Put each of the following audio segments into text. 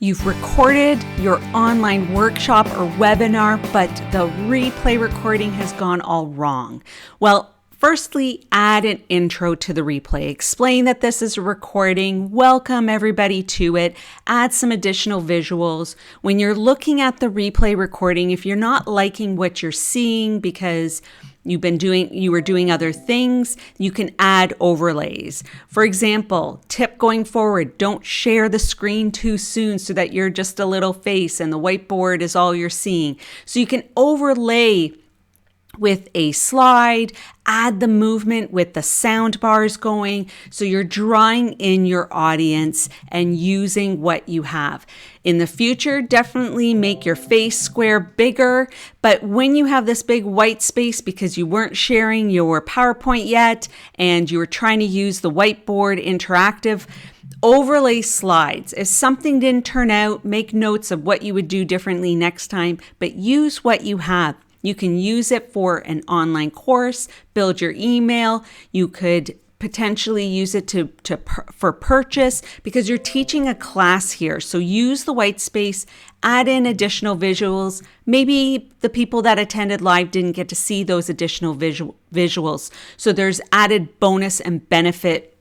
You've recorded your online workshop or webinar, but the replay recording has gone all wrong. Well, firstly, add an intro to the replay. Explain that this is a recording. Welcome everybody to it. Add some additional visuals. When you're looking at the replay recording, if you're not liking what you're seeing because you were doing other things, you can add overlays. For example, tip going forward, don't share the screen too soon so that you're just a little face and the whiteboard is all you're seeing. So you can overlay with a slide, add the movement with the sound bars going, so you're drawing in your audience and using what you have. In the future, definitely make your face square bigger, but when you have this big white space because you weren't sharing your PowerPoint yet and you were trying to use the whiteboard interactive, overlay slides. If something didn't turn out, make notes of what you would do differently next time, but use what you have. You can use it for an online course, build your email. You could potentially use it for purchase because you're teaching a class here. So use the white space, add in additional visuals. Maybe the people that attended live didn't get to see those additional visuals. So there's added bonus and benefit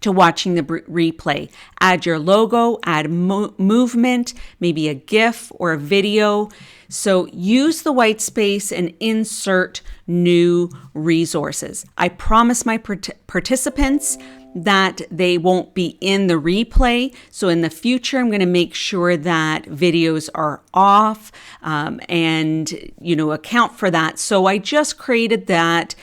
to watching the replay. Add your logo, add movement, maybe a GIF or a video. So use the white space and insert new resources. I promise my participants that they won't be in the replay. So in the future, I'm going to make sure that videos are off and account for that. So I just created that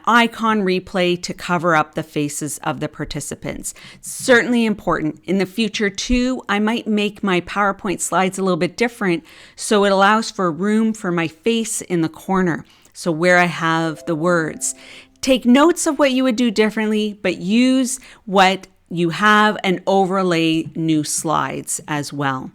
icon replay to cover up the faces of the participants. Certainly important. In the future too, I might make my PowerPoint slides a little bit different so it allows for room for my face in the corner. So where I have the words. Take notes of what you would do differently, but use what you have and overlay new slides as well.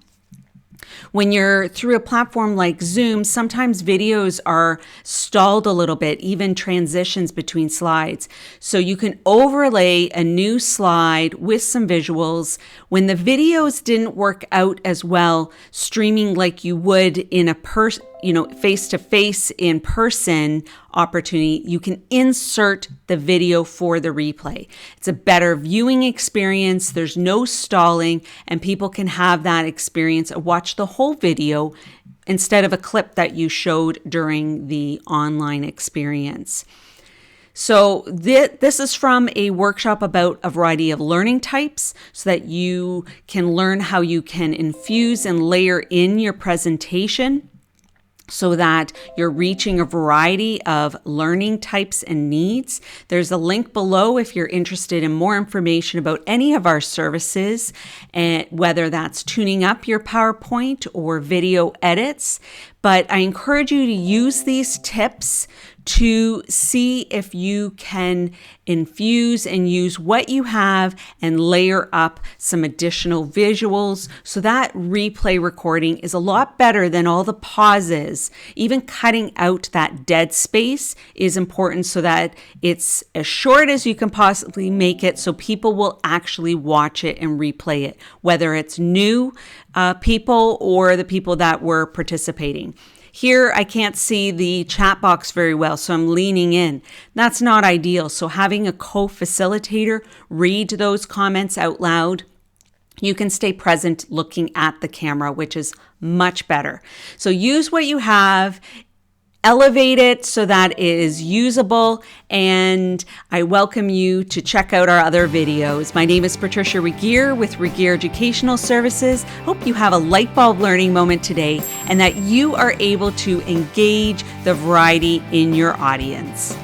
When you're through a platform like Zoom, sometimes videos are stalled a little bit, even transitions between slides. So you can overlay a new slide with some visuals. When the videos didn't work out as well, streaming like you would in a face-to-face in-person opportunity, you can insert the video for the replay. It's a better viewing experience. There's no stalling, and people can have that experience of watch the whole video instead of a clip that you showed during the online experience. So this is from a workshop about a variety of learning types so that you can learn how you can infuse and layer in your presentation so that you're reaching a variety of learning types and needs. There's a link below if you're interested in more information about any of our services, and whether that's tuning up your PowerPoint or video edits. But I encourage you to use these tips to see if you can infuse and use what you have and layer up some additional visuals. So that replay recording is a lot better than all the pauses. Even cutting out that dead space is important so that it's as short as you can possibly make it so people will actually watch it and replay it, whether it's new people or the people that were participating. Here, I can't see the chat box very well, so I'm leaning in. That's not ideal. So having a co-facilitator read those comments out loud, you can stay present looking at the camera, which is much better. So use what you have, elevate it so that it is usable, and I welcome you to check out our other videos. My name is Patricia Regier with Regier Educational Services. Hope you have a light bulb learning moment today and that you are able to engage the variety in your audience.